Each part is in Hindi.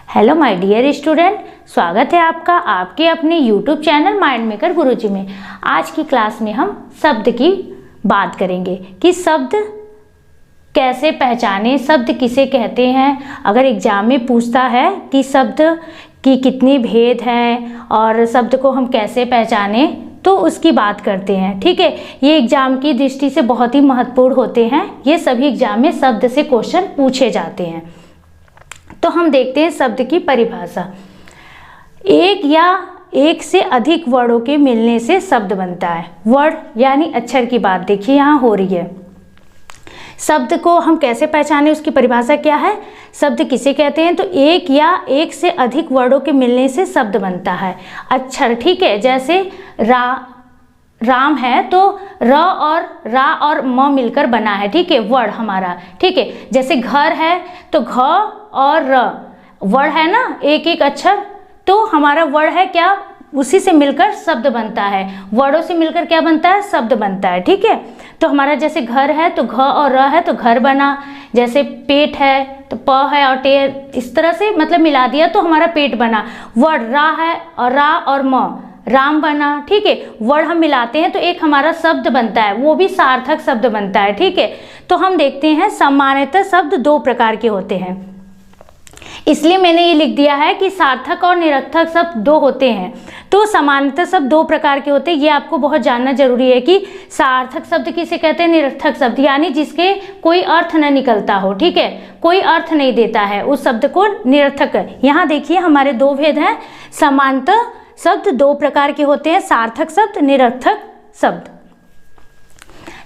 हेलो माय डियर स्टूडेंट, स्वागत है आपका आपके अपने यूट्यूब चैनल माइंड मेकर गुरुजी में। आज की क्लास में हम शब्द की बात करेंगे कि शब्द कैसे पहचाने, शब्द किसे कहते हैं। अगर एग्जाम में पूछता है कि शब्द की कितनी भेद हैं और शब्द को हम कैसे पहचाने, तो उसकी बात करते हैं। ठीक है, ये एग्जाम की दृष्टि से बहुत ही महत्वपूर्ण होते हैं। ये सभी एग्जाम में शब्द से क्वेश्चन पूछे जाते हैं। तो हम देखते हैं शब्द की परिभाषा। एक या एक से अधिक वर्डों के मिलने से शब्द बनता है। वर्ड यानी अक्षर की बात देखिए यहाँ हो रही है। शब्द को हम कैसे पहचाने, उसकी परिभाषा क्या है। शब्द किसे कहते हैं, तो एक या एक से अधिक वर्डों के मिलने से शब्द बनता है। अक्षर, ठीक है, जैसे राम है तो र और रा और म मिलकर बना है। ठीक है, वर्ड हमारा। ठीक है, जैसे घर है तो घ और र वर्ड है ना, एक एक अक्षर, तो हमारा वर्ड है क्या, उसी से मिलकर शब्द बनता है। वर्डों से मिलकर क्या बनता है, शब्द बनता है। ठीक है, तो हमारा जैसे घर है तो घ और र है तो घर बना। जैसे पेट है तो प है और टे, इस तरह से मतलब मिला दिया तो हमारा पेट बना। वर्ड रा है और रा और म, राम बना। ठीक है, वर्ड हम मिलाते हैं तो एक हमारा शब्द बनता है, वो भी सार्थक शब्द बनता है। ठीक है, तो हम देखते हैं सामान्यतः शब्द दो प्रकार के होते हैं, इसलिए मैंने ये लिख दिया है कि सार्थक और निरर्थक शब्द दो होते हैं। तो सामान्यतः शब्द दो प्रकार के होते हैं, ये आपको बहुत जानना जरूरी है कि सार्थक शब्द किसे कहते हैं, निरर्थक शब्द यानी जिसके कोई अर्थ न निकलता हो। ठीक है, कोई अर्थ नहीं देता है, उस शब्द को निरर्थक। यहाँ देखिए हमारे दो भेद हैं। सामान्यतः शब्द दो प्रकार के होते हैं, सार्थक शब्द, निरर्थक शब्द।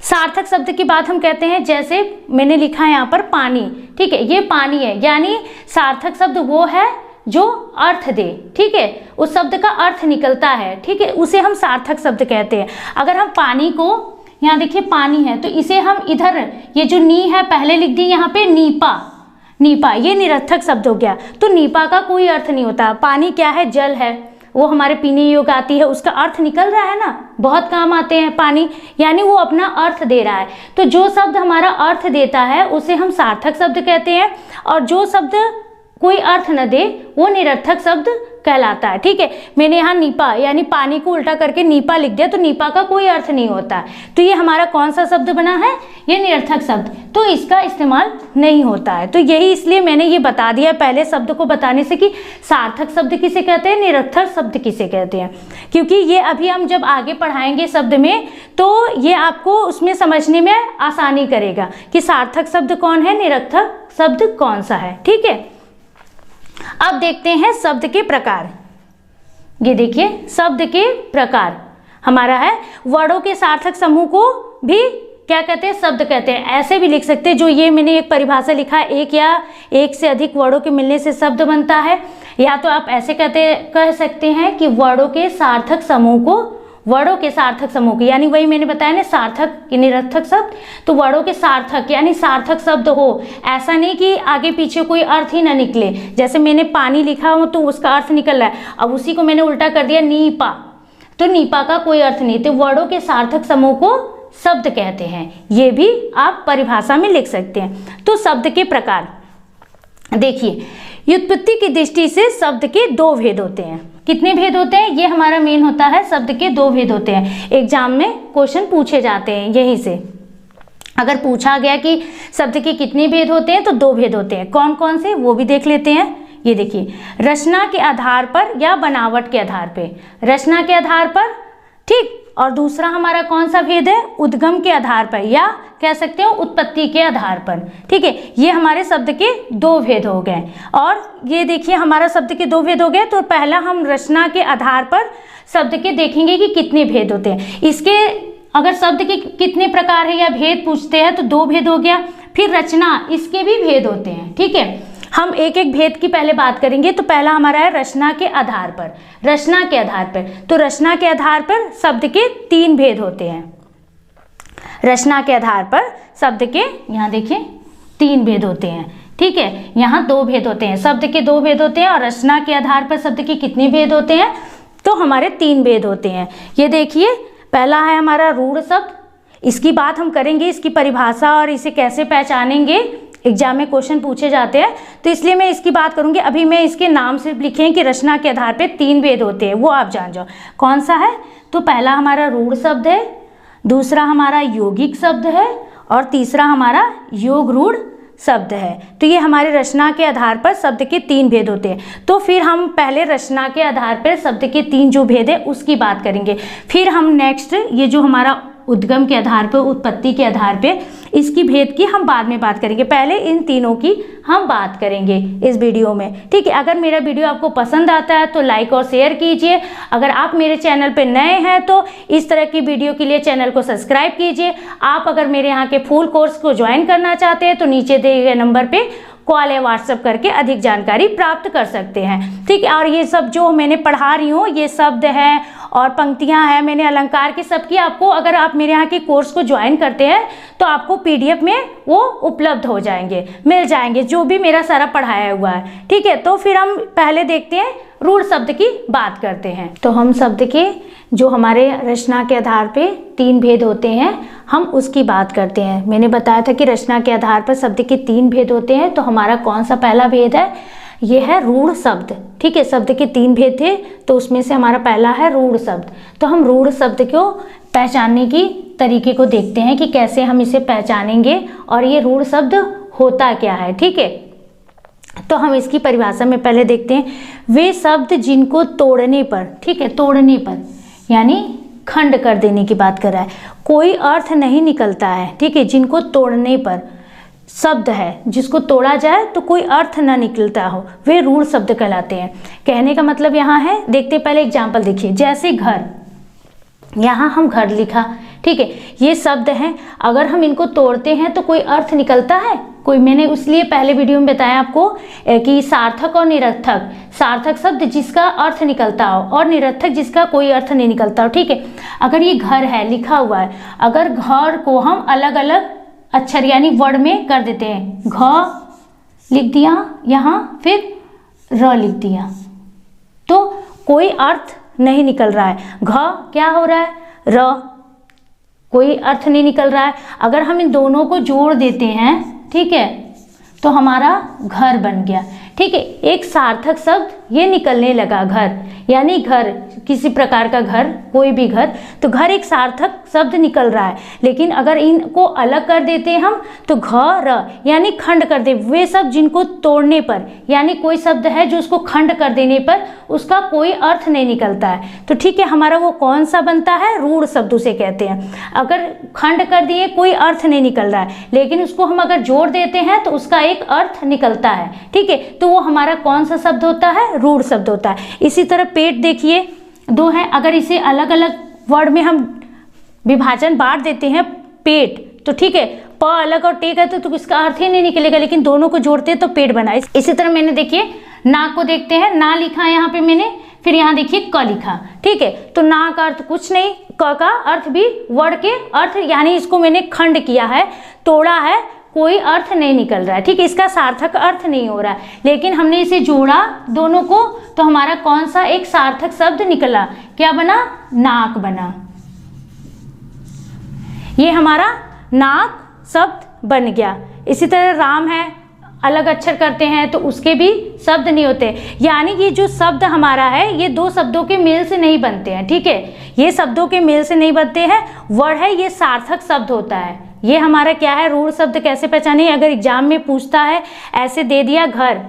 सार्थक शब्द की बात हम कहते हैं, जैसे मैंने लिखा है यहाँ पर पानी। ठीक है, ये पानी है, यानी सार्थक शब्द वो है जो अर्थ दे। ठीक है, उस शब्द का अर्थ निकलता है। ठीक है, उसे हम सार्थक शब्द कहते हैं। अगर हम पानी को, यहाँ देखिए पानी है तो इसे हम इधर, ये जो नी है पहले लिख दी यहाँ पे नीपा, नीपा, ये निरर्थक शब्द हो गया। तो नीपा का कोई अर्थ नहीं होता। पानी क्या है, जल है, वो हमारे पीने योग्य आती है, उसका अर्थ निकल रहा है ना, बहुत काम आते हैं पानी, यानी वो अपना अर्थ दे रहा है। तो जो शब्द हमारा अर्थ देता है उसे हम सार्थक शब्द कहते हैं, और जो शब्द कोई अर्थ न दे वो निरर्थक शब्द कहलाता है। ठीक है, मैंने यहाँ नीपा यानी पानी को उल्टा करके नीपा लिख दिया, तो नीपा का कोई अर्थ नहीं होता है। तो ये हमारा कौन सा शब्द बना है, ये निरर्थक शब्द, तो इसका इस्तेमाल नहीं होता है। तो यही इसलिए मैंने ये बता दिया पहले शब्द को बताने से कि सार्थक शब्द किसे कहते हैं, निरर्थक शब्द किसे कहते हैं, क्योंकि ये अभी हम जब आगे पढ़ाएंगे शब्द में तो ये आपको उसमें समझने में आसानी करेगा कि सार्थक शब्द कौन है, निरर्थक शब्द कौन सा है। ठीक है, अब देखते हैं शब्द के प्रकार। ये देखिए शब्द के प्रकार हमारा है, वर्डों के सार्थक समूह को भी क्या कहते हैं, शब्द कहते हैं। ऐसे भी लिख सकते हैं, जो ये मैंने एक परिभाषा लिखा है, एक या एक से अधिक वर्डों के मिलने से शब्द बनता है। या तो आप ऐसे कह सकते हैं कि वर्डों के सार्थक समूह को, वर्डों के सार्थक समूह की, यानी वही मैंने बताया ना सार्थक की निरर्थक शब्द, तो वर्डों के सार्थक यानी सार्थक शब्द हो। ऐसा नहीं कि आगे पीछे कोई अर्थ ही ना निकले, जैसे मैंने पानी लिखा हो तो उसका अर्थ निकल रहा है, अब उसी को मैंने उल्टा कर दिया नीपा, तो नीपा का कोई अर्थ नहीं। तो वर्डों के सार्थक समूह को शब्द कहते हैं, ये भी आप परिभाषा में लिख सकते हैं। तो शब्द के प्रकार देखिए, व्युत्पत्ति की दृष्टि से शब्द के दो भेद होते हैं। कितने भेद होते हैं, ये हमारा मेन होता है, शब्द के दो भेद होते हैं। एग्जाम में क्वेश्चन पूछे जाते हैं यहीं से। अगर पूछा गया कि शब्द के कितने भेद होते हैं, तो दो भेद होते हैं। कौन कौन से, वो भी देख लेते हैं। ये देखिए, रचना के आधार पर या बनावट के आधार पे, रचना के आधार पर, ठीक, और दूसरा हमारा कौन सा भेद है, उद्गम के आधार पर या कह सकते हो उत्पत्ति के आधार पर। ठीक है, ये हमारे शब्द के दो भेद हो गए। और ये देखिए हमारा शब्द के दो भेद हो गए। तो पहला हम रचना के आधार पर शब्द के देखेंगे कि कितने भेद होते हैं। इसके अगर शब्द के कितने प्रकार है या भेद पूछते हैं तो दो भेद हो गया। फिर रचना, इसके भी भेद होते हैं। ठीक है, हम एक एक भेद की पहले बात करेंगे। तो पहला हमारा है रचना के आधार पर, रचना के आधार पर। तो रचना के आधार पर शब्द के तीन भेद होते हैं। रचना के आधार पर शब्द के, यहाँ देखिए, तीन भेद होते हैं। ठीक है, यहाँ दो भेद होते हैं, शब्द के दो भेद होते हैं। और रचना के आधार पर शब्द के कितने भेद होते हैं, तो हमारे तीन भेद होते हैं। ये देखिए, पहला है हमारा रूढ़ शब्द, इसकी बात हम करेंगे, इसकी परिभाषा और इसे कैसे पहचानेंगे एग्जाम में क्वेश्चन पूछे जाते हैं, तो इसलिए मैं इसकी बात करूंगी। अभी मैं इसके नाम सिर्फ लिखे हैं कि रचना के आधार पे 3 भेद होते हैं, वो आप जान जाओ। कौन सा है? तो पहला हमारा रूढ़ शब्द है, दूसरा हमारा यौगिक शब्द है और तीसरा हमारा योग रूढ़ शब्द है। तो ये हमारे रचना के आधार पर शब्द के 3 भेद होते हैं। तो फिर हम पहले रचना के आधार पर शब्द के 3 जो भेद है उसकी बात करेंगे, फिर हम नेक्स्ट ये जो हमारा उद्गम के आधार पर, उत्पत्ति के आधार पे इसकी भेद की हम बाद में बात करेंगे। पहले इन तीनों की हम बात करेंगे इस वीडियो में, ठीक है। अगर मेरा वीडियो आपको पसंद आता है तो लाइक और शेयर कीजिए। अगर आप मेरे चैनल पे नए हैं तो इस तरह की वीडियो के लिए चैनल को सब्सक्राइब कीजिए। आप अगर मेरे यहाँ के फुल कोर्स को ज्वाइन करना चाहते हैं तो नीचे दिए गए नंबर पे कॉल या व्हाट्सएप करके अधिक जानकारी प्राप्त कर सकते हैं, ठीक है। और ये सब जो मैंने पढ़ा रही हूँ, ये शब्द है और पंक्तियाँ हैं, मैंने अलंकार की सबकी आपको, अगर आप मेरे यहाँ के कोर्स को ज्वाइन करते हैं तो आपको PDF में वो उपलब्ध हो जाएंगे, मिल जाएंगे, जो भी मेरा सारा पढ़ाया हुआ है, ठीक है। तो फिर हम पहले देखते हैं रूढ़ शब्द की बात करते हैं। तो हम शब्द के जो हमारे रचना के आधार पे 3 भेद होते हैं हम उसकी बात करते हैं। मैंने बताया था कि रचना के आधार पर शब्द के 3 भेद होते हैं, तो हमारा कौन सा पहला भेद है? ये है रूढ़ शब्द, ठीक है। शब्द के 3 भेद थे तो उसमें से हमारा पहला है रूढ़ शब्द। तो हम रूढ़ शब्द को पहचानने की तरीके को देखते हैं कि कैसे हम इसे पहचानेंगे और ये रूढ़ शब्द होता क्या है, ठीक है। तो हम इसकी परिभाषा में पहले देखते हैं, वे शब्द जिनको तोड़ने पर, ठीक है, तोड़ने पर यानी खंड कर देने की बात कर रहा है, कोई अर्थ नहीं निकलता है, ठीक है। जिनको तोड़ने पर शब्द है, जिसको तोड़ा जाए तो कोई अर्थ ना निकलता हो, वे रूढ़ शब्द कहलाते हैं। कहने का मतलब यहाँ है, देखते पहले एग्जाम्पल देखिए, जैसे घर, यहाँ हम घर लिखा, ठीक है, ये शब्द हैं, अगर हम इनको तोड़ते हैं तो कोई अर्थ निकलता है कोई? मैंने इसलिए पहले वीडियो में बताया आपको कि सार्थक और निरर्थक, सार्थक शब्द जिसका अर्थ निकलता हो और निरर्थक जिसका कोई अर्थ नहीं निकलता हो, ठीक है। अगर ये घर है लिखा हुआ है, अगर घर को हम अलग अलग अक्षर यानी वर्ड में कर देते हैं, घ लिख दिया यहाँ, फिर र लिख दिया, तो कोई अर्थ नहीं निकल रहा है। घ क्या हो रहा है? र, कोई अर्थ नहीं निकल रहा है। अगर हम इन दोनों को जोड़ देते हैं, ठीक है, तो हमारा घर बन गया, ठीक है। एक सार्थक शब्द ये निकलने लगा, घर यानी घर, किसी प्रकार का घर, कोई भी घर, तो घर एक सार्थक शब्द निकल रहा है। लेकिन अगर इनको अलग कर देते हैं हम तो घर यानी खंड कर दे, वे शब्द जिनको तोड़ने पर, यानी कोई शब्द है जो उसको खंड कर देने पर उसका कोई अर्थ नहीं निकलता है, तो ठीक है, हमारा वो कौन सा बनता है? रूढ़ शब्द उसे कहते हैं। अगर खंड कर दिए कोई अर्थ नहीं निकल रहा है, लेकिन उसको हम अगर जोड़ देते हैं तो उसका एक अर्थ निकलता है, ठीक है, तो वो हमारा कौन सा शब्द होता है? रूढ़ शब्द होता है। इसी तरह पेट देखिए, 2 है, अगर इसे अलग अलग वर्ड में हम विभाजन बांट देते हैं पेट, तो ठीक है, प अलग और टे का तो इसका अर्थ ही नहीं निकलेगा, लेकिन दोनों को जोड़ते हैं तो पेट बना। इसी तरह मैंने देखिए नाक को देखते हैं, ना लिखा है यहाँ पे मैंने, फिर यहाँ देखिए क लिखा, ठीक है, तो ना का अर्थ कुछ नहीं, क का अर्थ भी वर्ड के अर्थ, यानी इसको मैंने खंड किया है, तोड़ा है, कोई अर्थ नहीं निकल रहा है, ठीक है, इसका सार्थक अर्थ नहीं हो रहा है, लेकिन हमने इसे जोड़ा दोनों को तो हमारा कौन सा एक सार्थक शब्द निकला? क्या बना? नाक बना। ये हमारा नाक शब्द बन गया। इसी तरह राम है, अलग अक्षर करते हैं तो उसके भी शब्द नहीं होते, यानी ये जो शब्द हमारा है ये 2 शब्दों के मेल से नहीं बनते हैं, ठीक है, ये शब्दों के मेल से नहीं बनते हैं, वर्ड है ये सार्थक शब्द होता है। ये हमारा क्या है? रूढ़ शब्द। कैसे पहचाने? अगर एग्जाम में पूछता है, ऐसे दे दिया घर,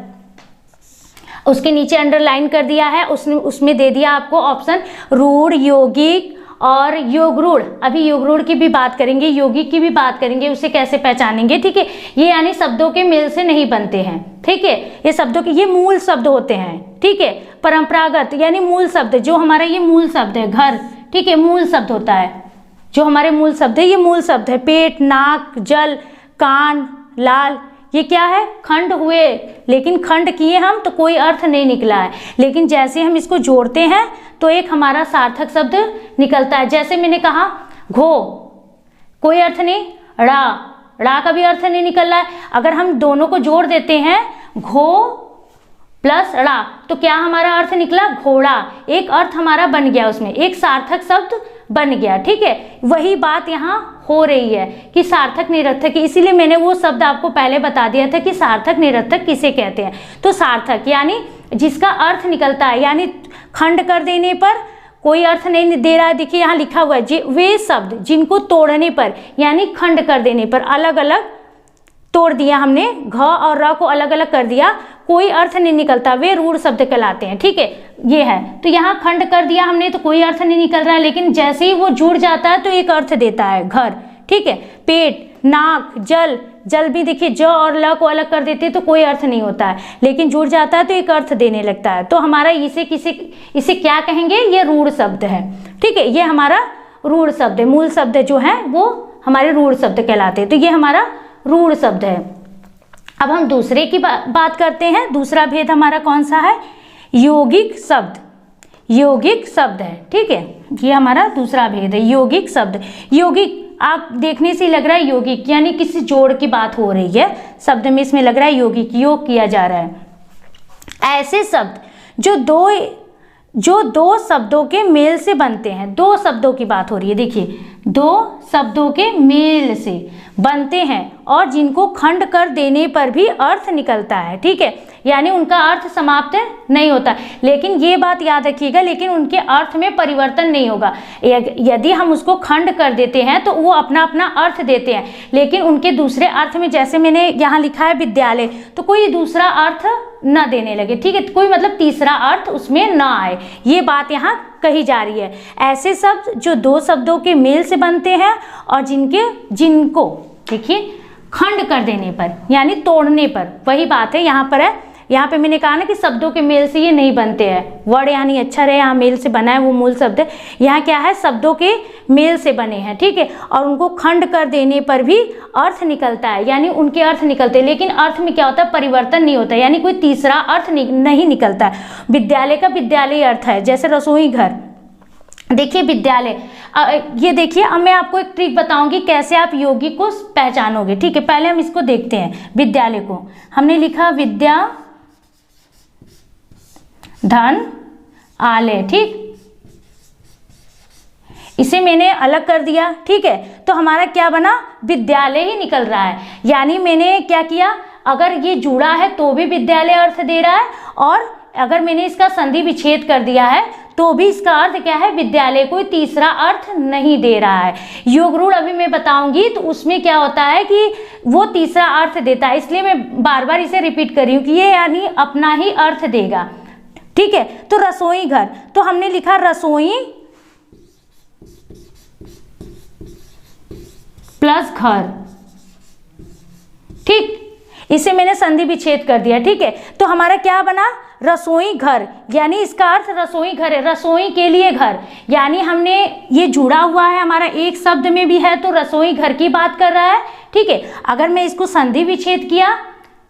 उसके नीचे अंडरलाइन कर दिया है, उसमें दे दिया आपको ऑप्शन रूढ़, यौगिक और योग रूढ़। अभी योग रूढ़ की भी बात करेंगे, यौगिक की भी बात करेंगे, उसे कैसे पहचानेंगे, ठीक है। ये यानी शब्दों के मेल से नहीं बनते हैं, ठीक है, ये शब्दों के, ये मूल शब्द होते हैं, ठीक है। परंपरागत यानी मूल शब्द, जो हमारा ये मूल शब्द है घर, ठीक है, मूल शब्द होता है, जो हमारे मूल शब्द है ये मूल शब्द है। पेट, नाक, जल, कान, लाल, ये क्या है? खंड हुए, लेकिन खंड किए हम तो कोई अर्थ नहीं निकला है, लेकिन जैसे हम इसको जोड़ते हैं तो एक हमारा सार्थक शब्द निकलता है। जैसे मैंने कहा घो, कोई अर्थ नहीं, ड़ा का भी अर्थ नहीं निकल रहा है। अगर हम दोनों को जोड़ देते हैं घो प्लस ड़ा तो क्या हमारा अर्थ निकला? घोड़ा। एक अर्थ हमारा बन गया, उसमें एक सार्थक शब्द बन गया, ठीक है। वही बात यहाँ हो रही है कि सार्थक निरर्थक, इसीलिए मैंने वो शब्द आपको पहले बता दिया था कि सार्थक निरर्थक किसे कहते हैं। तो सार्थक यानी जिसका अर्थ निकलता है, यानी खंड कर देने पर कोई अर्थ नहीं दे रहा है। देखिए यहाँ लिखा हुआ है वे शब्द जिनको तोड़ने पर यानी खंड कर देने पर, अलग अलग तोड़ दिया हमने, घ और र को अलग अलग कर दिया, कोई अर्थ नहीं निकलता, वे रूढ़ शब्द कहलाते हैं। ठीक है, ये है। तो यहाँ खंड कर दिया हमने तो कोई अर्थ नहीं निकल रहा है, लेकिन जैसे ही वो जुड़ जाता है तो एक अर्थ देता है, घर। ठीक है, पेट, नाक, जल, जल भी देखिए ज और ल को अलग कर देते तो कोई अर्थ नहीं होता है, लेकिन जुड़ जाता है तो एक अर्थ देने लगता है। तो हमारा इसे क्या कहेंगे, ये रूढ़ शब्द है। ठीक है, ये हमारा रूढ़ शब्द है। मूल शब्द जो है वो हमारे रूढ़ शब्द कहलाते हैं। तो ये हमारा रूढ़ शब्द है। अब हम दूसरे की बात करते हैं। दूसरा भेद हमारा कौन सा है, यौगिक शब्द। यौगिक शब्द है। ठीक है, ये हमारा दूसरा भेद है, यौगिक शब्द। यौगिक आप देखने से लग रहा है यौगिक यानी किसी जोड़ की बात हो रही है, शब्द में इसमें लग रहा है यौगिक, योग किया जा रहा है। ऐसे शब्द जो दो शब्दों के मेल से बनते हैं, दो शब्दों की बात हो रही है। देखिए, दो शब्दों के मेल से बनते हैं और जिनको खंड कर देने पर भी अर्थ निकलता है। ठीक है, यानी उनका अर्थ समाप्त नहीं होता, लेकिन ये बात याद रखिएगा, लेकिन उनके अर्थ में परिवर्तन नहीं होगा। यदि हम उसको खंड कर देते हैं तो वो अपना अपना अर्थ देते हैं, लेकिन उनके दूसरे अर्थ में, जैसे मैंने यहाँ लिखा है विद्यालय, तो कोई दूसरा अर्थ न देने लगे। ठीक है, कोई मतलब तीसरा अर्थ उसमें न आए, ये बात यहाँ कही जा रही है। ऐसे शब्द जो दो शब्दों के मेल से बनते हैं और जिनको देखिए खंड कर देने पर यानी तोड़ने पर, वही बात है यहाँ पर है। यहाँ पे मैंने कहा ना कि शब्दों के मेल से ये नहीं बनते हैं, वर्ड यानी अक्षर है, यहाँ मेल से बना है, वो मूल शब्द है। यहाँ क्या है, शब्दों के मेल से बने हैं। ठीक है, और उनको खंड कर देने पर भी अर्थ निकलता है, यानी उनके अर्थ निकलते हैं, लेकिन अर्थ में क्या होता है, परिवर्तन नहीं होता, यानी कोई तीसरा अर्थ नहीं निकलता है। विद्यालय का विद्यालय अर्थ है, जैसे रसोई घर। देखिए विद्यालय, ये देखिए, अब मैं आपको एक ट्रिक बताऊंगी कैसे आप यौगिक को पहचानोगे। ठीक है, पहले हम इसको देखते हैं। विद्यालय को हमने लिखा विद्या धन आलय। ठीक, इसे मैंने अलग कर दिया। ठीक है, तो हमारा क्या बना, विद्यालय ही निकल रहा है। यानी मैंने क्या किया, अगर ये जुड़ा है तो भी विद्यालय अर्थ दे रहा है, और अगर मैंने इसका संधि विच्छेद कर दिया है तो भी इसका अर्थ क्या है, विद्यालय, कोई तीसरा अर्थ नहीं दे रहा है। योग रूढ़ अभी मैं बताऊंगी तो उसमें क्या होता है कि वो तीसरा अर्थ देता है, इसलिए मैं बार बार इसे रिपीट कर रही हूँ कि ये यानी अपना ही अर्थ देगा। ठीक है, तो रसोई घर, तो हमने लिखा रसोई प्लस घर। ठीक, इसे मैंने संधि विच्छेद कर दिया। ठीक है, तो हमारा क्या बना, रसोई घर, यानी इसका अर्थ रसोई घर है, रसोई के लिए घर। यानी हमने ये जुड़ा हुआ है हमारा एक शब्द में भी है, तो रसोई घर की बात कर रहा है। ठीक है, अगर मैं इसको संधि विच्छेद किया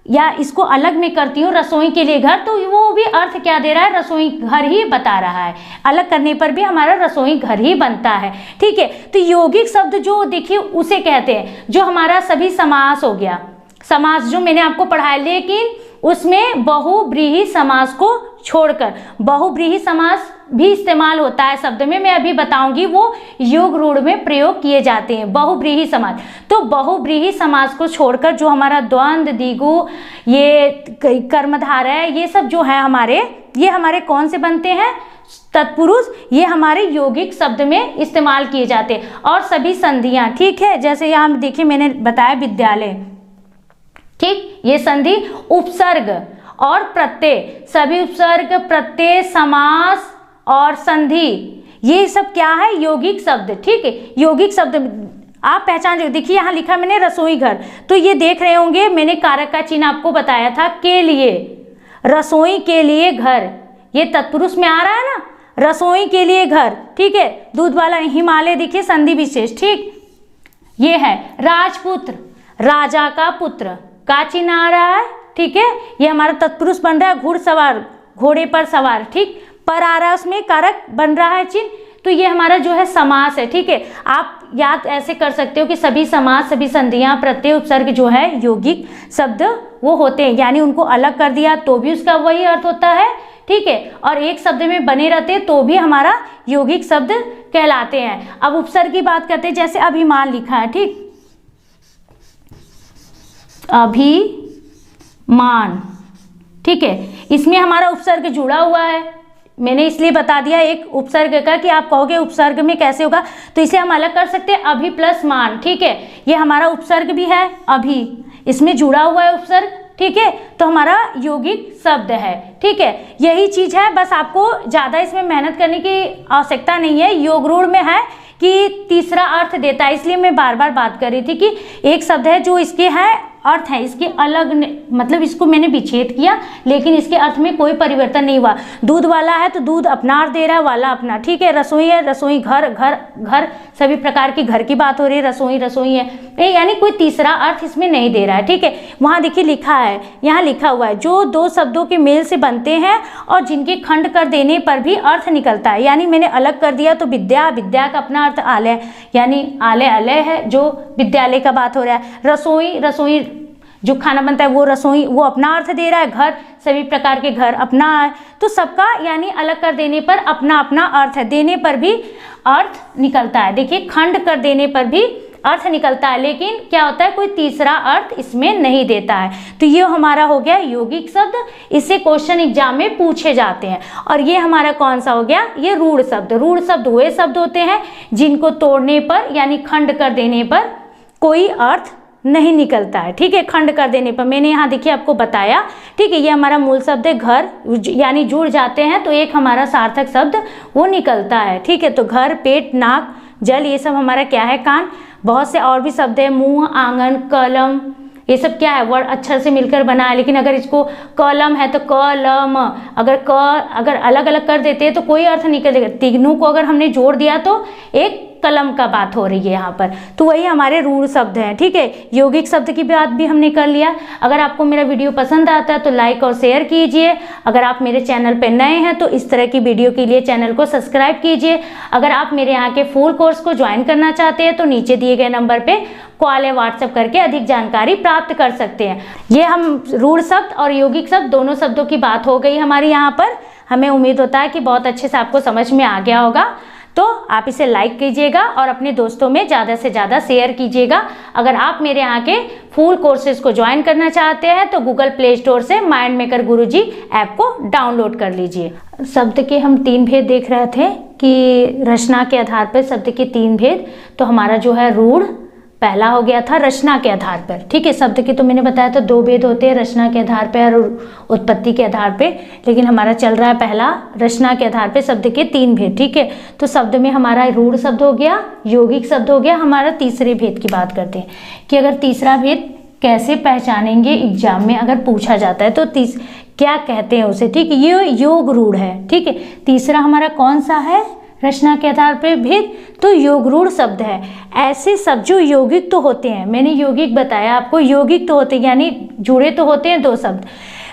या इसको अलग में करती हूँ, रसोई के लिए घर, तो वो भी अर्थ क्या दे रहा है, रसोई घर ही बता रहा है। अलग करने पर भी हमारा रसोई घर ही बनता है। ठीक है, तो यौगिक शब्द जो देखिए उसे कहते हैं जो हमारा सभी समास हो गया, समास जो मैंने आपको पढ़ाया, लेकिन उसमें बहुव्रीहि समास को छोड़कर बहुव्रीहि समास भी इस्तेमाल होता है शब्द में, मैं अभी बताऊंगी, वो योग रूढ़ में प्रयोग किए जाते हैं बहुव्रीहि समास। तो बहुव्रीहि समास को छोड़कर जो हमारा द्वंद्व, द्विगु, ये कर्मधारय है, ये सब जो है ये हमारे कौन से बनते हैं, तत्पुरुष, ये हमारे यौगिक शब्द में इस्तेमाल किए जाते हैं। और सभी संधियां, ठीक है, जैसे यहाँ देखिए मैंने बताया विद्यालय। ठीक, ये संधि उपसर्ग और प्रत्यय, सभी उपसर्ग, प्रत्यय, समास और संधि, ये सब क्या है, यौगिक शब्द। ठीक है, यौगिक शब्द आप पहचान, देखिए यहाँ लिखा मैंने रसोई घर, तो ये देख रहे होंगे मैंने कारक का चिन्ह आपको बताया था, के लिए, रसोई के लिए घर, ये तत्पुरुष में आ रहा है ना, रसोई के लिए घर। ठीक है, दूध वाला हिमालय, देखिए संधि विशेष। ठीक, ये है राजपुत्र, राजा का पुत्र का चिन्ह आ रहा है। ठीक है, ये हमारा तत्पुरुष बन रहा है, घुड़सवार, घोड़े पर सवार। ठीक, पर आ रहा है, उसमें कारक बन रहा है चिन्ह, तो ये हमारा जो है समास है। ठीक है, आप याद ऐसे कर सकते हो कि सभी समास, सभी संधियां, प्रत्यय, उपसर्ग जो है यौगिक शब्द वो होते हैं, यानी उनको अलग कर दिया तो भी उसका वही अर्थ होता है। ठीक है, और एक शब्द में बने रहते तो भी हमारा यौगिक शब्द कहलाते हैं। अब उपसर्ग की बात करते हैं, जैसे अभिमान लिखा है, ठीक, अभिमान, ठीक है, इसमें हमारा उपसर्ग जुड़ा हुआ है। मैंने इसलिए बता दिया एक उपसर्ग का कि आप कहोगे उपसर्ग में कैसे होगा, तो इसे हम अलग कर सकते हैं, अभि प्लस मान, ठीक है, ये हमारा उपसर्ग भी है, अभि इसमें जुड़ा हुआ है उपसर्ग, ठीक है, तो हमारा यौगिक शब्द है, ठीक है, यही चीज है, बस आपको ज्यादा इसमें मेहनत करने की आवश्यकता नहीं है। योग रूढ़ में है कि तीसरा अर्थ देता है, इसलिए मैं बार बार बात कर रही थी कि एक शब्द है जो इसके है अर्थ है, इसके अलग मतलब इसको मैंने विच्छेद किया, लेकिन इसके अर्थ में कोई परिवर्तन नहीं हुआ। दूध वाला है तो दूध अपना अर्थ दे रहा है, वाला अपना, ठीक है, रसोई है, रसोई, घर घर घर, सभी प्रकार की घर की बात हो रही है, रसोई रसोई है, यानी कोई तीसरा अर्थ इसमें नहीं दे रहा है, ठीक है। वहाँ देखिए लिखा है, यहाँ लिखा हुआ है, जो दो शब्दों के मेल से बनते हैं और जिनके खंड कर देने पर भी अर्थ निकलता है, यानी मैंने अलग कर दिया तो विद्या, विद्या का अपना अर्थ आलय, यानी आलय अलय है, जो विद्यालय का बात हो रहा है। रसोई, रसोई जो खाना बनता है वो रसोई, वो अपना अर्थ दे रहा है, घर, सभी प्रकार के घर अपना है, तो सबका यानी अलग कर देने पर अपना अपना अर्थ है, देने पर भी अर्थ निकलता है। देखिए खंड कर देने पर भी अर्थ निकलता है, लेकिन क्या होता है, कोई तीसरा अर्थ इसमें नहीं देता है। तो ये हमारा हो गया यौगिक शब्द, इससे क्वेश्चन एग्जाम में पूछे जाते हैं। और ये हमारा कौन सा हो गया, ये रूढ़ शब्द। रूढ़ शब्द वे शब्द होते हैं जिनको तोड़ने पर यानी खंड कर देने पर कोई अर्थ नहीं निकलता है, ठीक है, खंड कर देने पर। मैंने यहाँ देखिए आपको बताया, ठीक है, ये हमारा मूल शब्द है घर, यानी जुड़ जाते हैं तो एक हमारा सार्थक शब्द वो निकलता है, ठीक है। तो घर, पेट, नाक, जल, ये सब हमारा क्या है, कान। बहुत से और भी शब्द है, मुंह, आंगन, कलम, ये सब क्या है, वर्ड अक्षर से मिलकर बना है, लेकिन अगर इसको कलम है तो कलम, अगर अलग अलग कर देते हैं तो कोई अर्थ निकलेगा। तीनों को अगर हमने जोड़ दिया तो एक कलम का बात हो रही है यहाँ पर, तो वही हमारे रूढ़ शब्द हैं, ठीक है। यौगिक शब्द की बात भी हमने कर लिया। अगर आपको मेरा वीडियो पसंद आता है तो लाइक और शेयर कीजिए। अगर आप मेरे चैनल पर नए हैं तो इस तरह की वीडियो के लिए चैनल को सब्सक्राइब कीजिए। अगर आप मेरे यहाँ के फुल कोर्स को ज्वाइन करना चाहते हैं तो नीचे दिए गए नंबर पे कॉल या व्हाट्सएप करके अधिक जानकारी प्राप्त कर सकते हैं। ये हम रूढ़ शब्द और यौगिक शब्द दोनों शब्दों की बात हो गई हमारी यहाँ पर। हमें उम्मीद होता है कि बहुत अच्छे से आपको समझ में आ गया होगा, तो आप इसे लाइक कीजिएगा और अपने दोस्तों में ज़्यादा से ज़्यादा शेयर कीजिएगा। अगर आप मेरे यहाँ के फुल कोर्सेज को ज्वाइन करना चाहते हैं तो गूगल प्ले स्टोर से माइंड मेकर गुरुजी ऐप को डाउनलोड कर लीजिए। शब्द के हम 3 भेद देख रहे थे कि रचना के आधार पर शब्द के 3 भेद, तो हमारा जो है रूढ़ पहला हो गया था रचना के आधार पर, ठीक है। शब्द के तो मैंने बताया था 2 भेद होते हैं, रचना के आधार पर और उत्पत्ति के आधार पे, लेकिन हमारा चल रहा है पहला रचना के आधार पे शब्द के 3 भेद, ठीक है। तो शब्द में हमारा रूढ़ शब्द हो गया, यौगिक शब्द हो गया। हमारा तीसरे भेद की बात करते हैं कि अगर तीसरा भेद कैसे पहचानेंगे एग्जाम में अगर पूछा जाता है तो क्या कहते हैं उसे, ठीक है, ये योग रूढ़ है, ठीक है। तीसरा हमारा कौन सा है, रचना के आधार पर भेद, तो योग रूढ़ शब्द है। ऐसे शब्द जो यौगिक तो होते हैं, मैंने यौगिक बताया आपको, यौगिक तो होते हैं यानी जुड़े तो होते हैं, 2 शब्द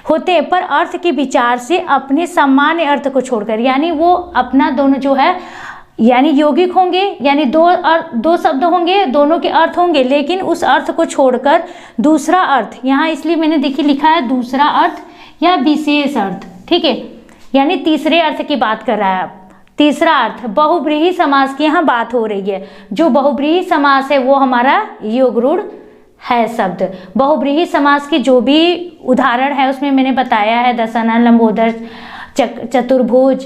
होते हैं पर अर्थ के विचार से अपने सामान्य अर्थ को छोड़कर, यानी वो अपना दोनों जो है यानी यौगिक होंगे, यानी 2 शब्द होंगे, दोनों के अर्थ होंगे, लेकिन उस अर्थ को छोड़कर दूसरा अर्थ, यहाँ इसलिए मैंने देखिए लिखा है दूसरा अर्थ या विशेष अर्थ, ठीक है, यानी तीसरे अर्थ की बात कर रहा है। तीसरा अर्थ बहुब्रीहि समास की यहाँ बात हो रही है। जो बहुब्रीहि समास है वो हमारा योग रूढ़ है शब्द। बहुब्रीहि समास की जो भी उदाहरण है उसमें मैंने बताया है, दशानन, लंबोदर, चतुर्भुज,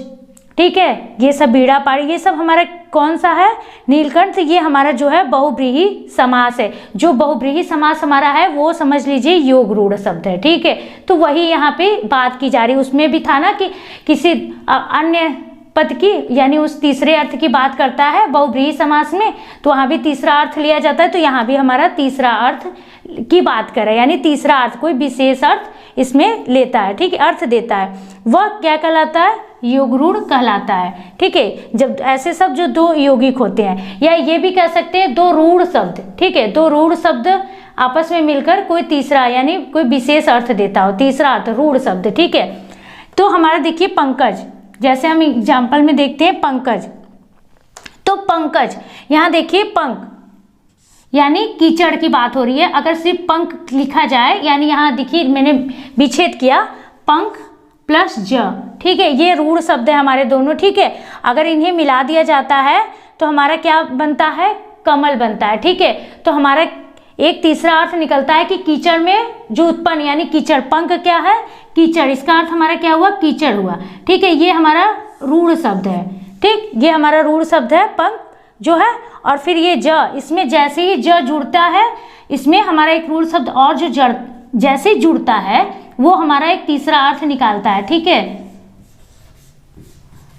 ठीक है, ये सब बीड़ा पाड़ी, ये सब हमारा कौन सा है, नीलकंठ, ये हमारा जो है बहुब्रीहि समास है। जो बहुब्रीहि समास हमारा है वो समझ लीजिए योग रूढ़ शब्द है, ठीक है। तो वही यहाँ पे बात की जा रही, उसमें भी था ना कि किसी अन्य पद की यानी उस तीसरे अर्थ की बात करता है बहुब्रीहि समास में, तो वहाँ भी तीसरा अर्थ लिया जाता है, तो यहाँ भी हमारा तीसरा अर्थ की बात कर रहा है, यानी तीसरा अर्थ कोई विशेष अर्थ इसमें लेता है, ठीक है, अर्थ देता है, वह क्या कहलाता है, योग रूढ़ कहलाता है, ठीक है। जब ऐसे शब्द जो 2 यौगिक होते हैं, या ये भी कह सकते हैं 2 रूढ़ शब्द, ठीक है, 2 रूढ़ शब्द आपस में मिलकर कोई तीसरा यानी कोई विशेष अर्थ देता हो, तीसरा अर्थ रूढ़ शब्द, ठीक है। तो हमारा देखिए पंकज, जैसे हम एग्जाम्पल में देखते हैं पंकज, तो पंकज यहाँ देखिए पंक यानी कीचड़ की बात हो रही है। अगर सिर्फ पंख लिखा जाए, यानी यहाँ देखिए मैंने विच्छेद किया, पंख प्लस ज, ठीक है, ये रूढ़ शब्द है हमारे दोनों, ठीक है। अगर इन्हें मिला दिया जाता है तो हमारा क्या बनता है, कमल बनता है। ठीक है, तो हमारा एक तीसरा अर्थ निकलता है कि कीचड़ में जो उत्पन्न, यानी कीचड़, पंख क्या है, कीचड़, इसका अर्थ हमारा क्या हुआ, कीचड़ हुआ। ठीक है, ये हमारा रूढ़ शब्द है। ठीक, ये हमारा रूढ़ शब्द है, पंख जो है। और फिर ये ज, इसमें जैसे ही ज जुड़ता है, इसमें हमारा एक रूढ़ शब्द और जो जैसे जुड़ता है वो हमारा एक तीसरा अर्थ निकालता है। ठीक है,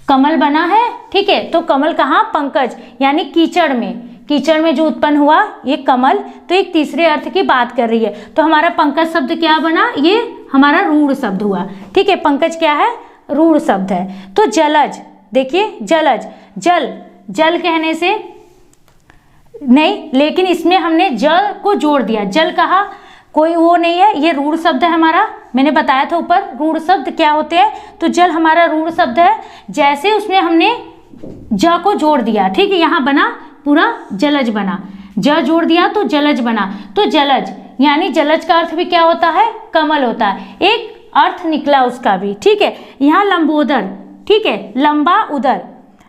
कमल बना है। ठीक है, तो कमल कहाँ, पंकज यानी कीचड़ में, कीचड़ में जो उत्पन्न हुआ ये कमल, तो एक तीसरे अर्थ की बात कर रही है। तो हमारा पंकज शब्द क्या बना, ये हमारा रूढ़ शब्द हुआ। ठीक है, पंकज क्या है, रूढ़ शब्द है। तो जलज, देखिए जलज, जल, जल कहने से नहीं, लेकिन इसमें हमने जल को जोड़ दिया, जल कहा, कोई वो नहीं है, ये रूढ़ शब्द है हमारा। मैंने बताया था ऊपर रूढ़ शब्द क्या होते हैं, तो जल हमारा रूढ़ शब्द है। जैसे उसमें हमने ज को जोड़ दिया, ठीक है, यहाँ बना पूरा जलज बना, ज जोड़ दिया तो जलज बना। तो जलज यानी जलज का अर्थ भी क्या होता है, कमल होता है, एक अर्थ निकला उसका भी। ठीक है, यहाँ लंबोदर, ठीक है, लंबा उदर,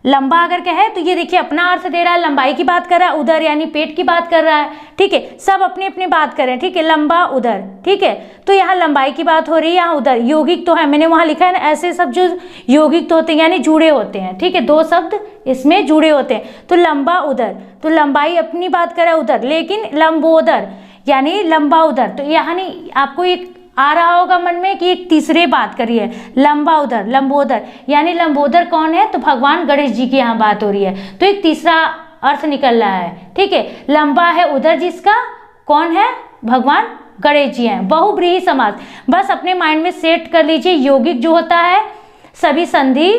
लंबा अगर कहे तो ये देखिए अपना अर्थ दे रहा है, लंबाई की बात कर रहा है, उदर यानी पेट की बात कर रहा है। ठीक है, सब अपनी अपनी बात कर रहे हैं। ठीक है, लंबा उदर, ठीक है, तो यहाँ लंबाई की बात हो रही है, यहाँ उदर यौगिक तो है, मैंने वहाँ लिखा है ना, ऐसे सब जो यौगिक तो होते हैं यानी जुड़े होते हैं। ठीक है, दो शब्द इसमें जुड़े होते हैं, तो लंबा उदर, तो लंबाई अपनी बात कर रहा है उदर, लेकिन लंबोदर यानी लंबा उदर, तो यानी आपको एक आ रहा होगा मन में कि एक तीसरे बात करिए, लंबा उदर, लंबोदर यानी लंबोदर कौन है, तो भगवान गणेश जी की यहाँ बात हो रही है, तो एक तीसरा अर्थ निकल रहा है। ठीक है, लंबा है उदर जिसका, कौन है, भगवान गणेश जी हैं। बहुब्रीहि समास, बस अपने माइंड में सेट कर लीजिए, यौगिक जो होता है सभी संधि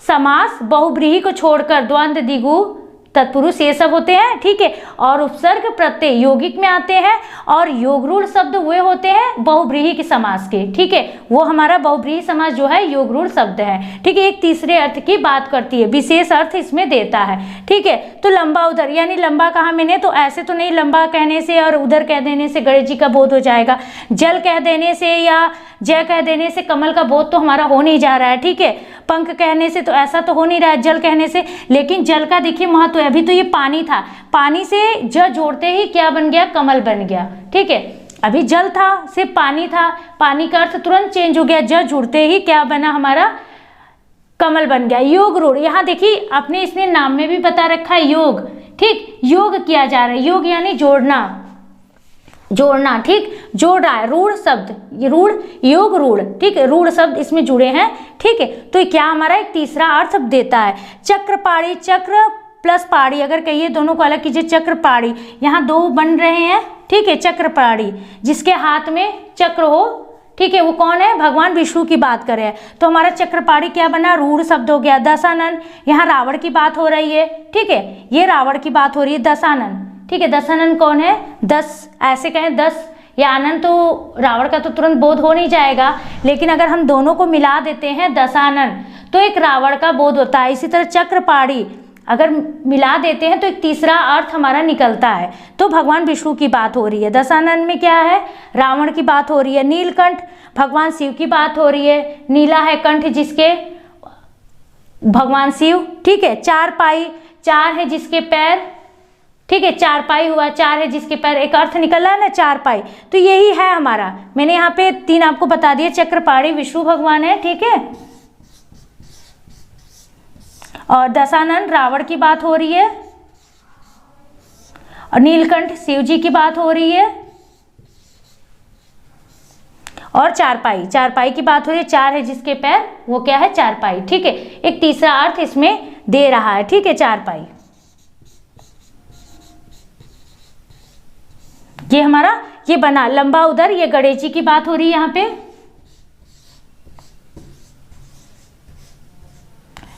समास बहुब्रीहि को छोड़कर द्वंद्व, द्विगु, तत्पुरुष ये सब होते हैं। ठीक है, और उपसर्ग प्रत्यय यौगिक में आते हैं, और योगरूढ़ शब्द वे होते हैं बहुब्रीहि के समास के। ठीक है, वो हमारा बहुब्रीहि समास जो है योगरूढ़ शब्द है। ठीक है, एक तीसरे अर्थ की बात करती है, विशेष अर्थ इसमें देता है। ठीक है, तो लंबा उदर यानी लंबा कहा मैंने, तो ऐसे तो नहीं लंबा कहने से और उधर कह देने से गणेश जी का बोध हो जाएगा, जल कह देने से या जय कह देने से कमल का बोध तो हमारा हो नहीं जा रहा है। ठीक है, पंख कहने से तो ऐसा तो हो नहीं रहा है, जल कहने से, लेकिन जल का देखिए महत्व है। अभी तो ये पानी था, पानी से ज जोड़ते ही क्या बन गया, कमल बन गया। ठीक है, अभी जल था, सिर्फ पानी था, पानी का अर्थ तुरंत चेंज हो गया, ज जुड़ते ही क्या बना, हमारा कमल बन गया। योग रूढ़, यहाँ देखिए आपने इसमें नाम में भी बता रखा है योग। ठीक, योग किया जा रहा है, योग यानी जोड़ना, जोड़ना। ठीक, जोड़ रहा है, रूढ़ शब्द, ये रूढ़, योग रूढ़। ठीक है, रूढ़ शब्द इसमें जुड़े हैं। ठीक है, तो ये क्या हमारा एक तीसरा अर्थ देता है। चक्रपाणी, चक्र प्लस पाड़ी अगर कहिए, दोनों को अलग कीजिए, चक्रपाणी, यहाँ दो बन रहे हैं। ठीक है, चक्रपाणी जिसके हाथ में चक्र हो, ठीक है, वो कौन है, भगवान विष्णु की बात कर रहे हैं, तो हमारा चक्रपाणी क्या बना, रूढ़ शब्द हो गया। दशानन, यहाँ रावण की बात हो रही है। ठीक है, ये रावण की बात हो रही है, दशानन। ठीक है, दशानन कौन है, 10 ऐसे कहें 10 या आनंद, तो रावण का तो तुरंत बोध हो नहीं जाएगा, लेकिन अगर हम दोनों को मिला देते हैं दशानन तो एक रावण का बोध होता है। इसी तरह चक्रपाणी अगर मिला देते हैं तो एक तीसरा अर्थ हमारा निकलता है, तो भगवान विष्णु की बात हो रही है। दशानन में क्या है, रावण की बात हो रही है। नीलकंठ, भगवान शिव की बात हो रही है, नीला है कंठ जिसके, भगवान शिव। ठीक है, चारपाई, चार है जिसके पैर। ठीक है, चारपाई हुआ, चार है जिसके पैर, एक अर्थ निकल रहा है ना चारपाई, तो यही है हमारा। मैंने यहाँ पे 3 आपको बता दिए, चक्रपाणी विष्णु भगवान है। ठीक है, और दशानन रावण की बात हो रही है, और नीलकंठ शिव जी की बात हो रही है, और चारपाई, चारपाई की बात हो रही है, 4 है जिसके पैर, वो क्या है, चारपाई। ठीक है, एक तीसरा अर्थ इसमें दे रहा है। ठीक है, चारपाई, ये हमारा ये बना लंबा उदर, ये गणेश जी की बात हो रही है यहाँ पे,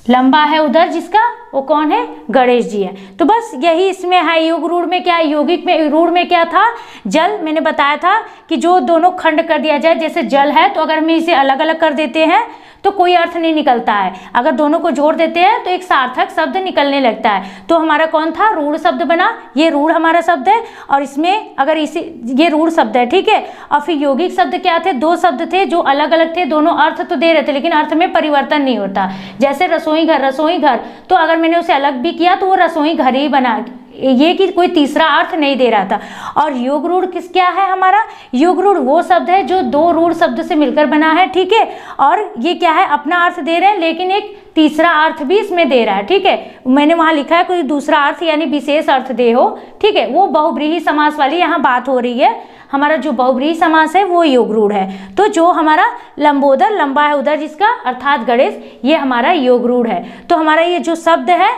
लंबा है उधर जिसका, वो कौन है, गणेश जी है। तो बस यही इसमें है। योग रूढ़ में क्या है, यौगिक में रूढ़ में क्या था, जल। मैंने बताया था कि जो दोनों खंड कर दिया जाए, जैसे जल है तो अगर हम इसे अलग अलग कर देते हैं तो कोई अर्थ नहीं निकलता है। अगर दोनों को जोड़ देते हैं तो एक सार्थक शब्द निकलने लगता है। तो हमारा कौन था, रूढ़ शब्द बना। ये रूढ़ हमारा शब्द है और इसमें अगर ये रूढ़ शब्द है, ठीक है। और फिर यौगिक शब्द क्या थे, दो शब्द थे जो अलग अलग थे, दोनों अर्थ तो दे रहे थे लेकिन अर्थ में परिवर्तन नहीं होता। जैसे रसोई घर, तो अगर मैंने उसे अलग भी किया तो वो रसोई घर ही बना, ये कि कोई तीसरा अर्थ नहीं दे रहा था। और योग रूढ़ क्या है हमारा, योग रूढ़ वो शब्द है जो दो रूढ़ शब्द से मिलकर बना है, ठीक है। और ये क्या है, अपना अर्थ दे रहे हैं लेकिन एक तीसरा अर्थ भी इसमें दे रहा है, ठीक है। मैंने वहां लिखा है कोई दूसरा अर्थ यानी विशेष अर्थ दे हो, ठीक है। वो बहुब्रीहि समास वाली यहाँ बात हो रही है। हमारा जो बहुब्रीहि समास है वो योग रूढ़ है। तो जो हमारा लंबोदर, लंबा है उधर जिसका, अर्थात गणेश, ये हमारा योग रूढ़ है। तो हमारा ये जो शब्द है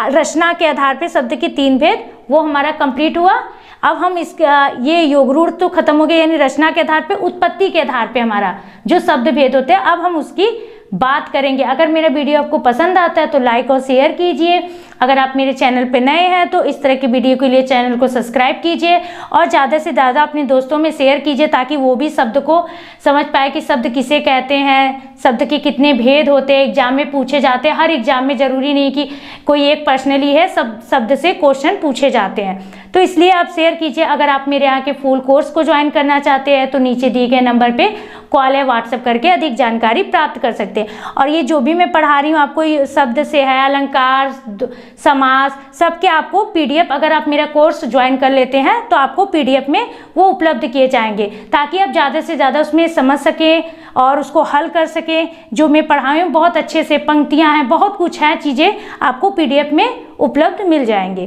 रचना के आधार पे शब्द के तीन भेद, वो हमारा कंप्लीट हुआ। अब हम इसका ये योग रूढ़ तो खत्म हो गया, यानी रचना के आधार पे, उत्पत्ति के आधार पे हमारा जो शब्द भेद होते हैं, अब हम उसकी बात करेंगे। अगर मेरा वीडियो आपको पसंद आता है तो लाइक और शेयर कीजिए। अगर आप मेरे चैनल पे नए हैं तो इस तरह की वीडियो के लिए चैनल को सब्सक्राइब कीजिए और ज़्यादा से ज़्यादा अपने दोस्तों में शेयर कीजिए ताकि वो भी शब्द को समझ पाए कि शब्द किसे कहते हैं, शब्द के कितने भेद होते हैं, एग्जाम में पूछे जाते हैं। हर एग्जाम में ज़रूरी नहीं कि कोई एक पर्सनली है, सब शब्द से क्वेश्चन पूछे जाते हैं। तो इसलिए आप शेयर कीजिए। अगर आप मेरे यहाँ के फुल कोर्स को ज्वाइन करना चाहते हैं तो नीचे दिए गए नंबर पे कॉल या व्हाट्सएप करके अधिक जानकारी प्राप्त कर सकते हैं। और ये जो भी मैं पढ़ा रही हूँ आपको, ये शब्द से है, अलंकार, समास, सबके आपको पीडीएफ, अगर आप मेरा कोर्स ज्वाइन कर लेते हैं तो आपको पीडीएफ में वो उपलब्ध किए जाएंगे ताकि आप ज़्यादा से ज़्यादा उसमें समझ सकें और उसको हल कर सकें। जो मैं पढ़ाई हूँ बहुत अच्छे से, पंक्तियाँ हैं, बहुत कुछ है, चीज़ें आपको पीडीएफ में उपलब्ध मिल जाएंगे।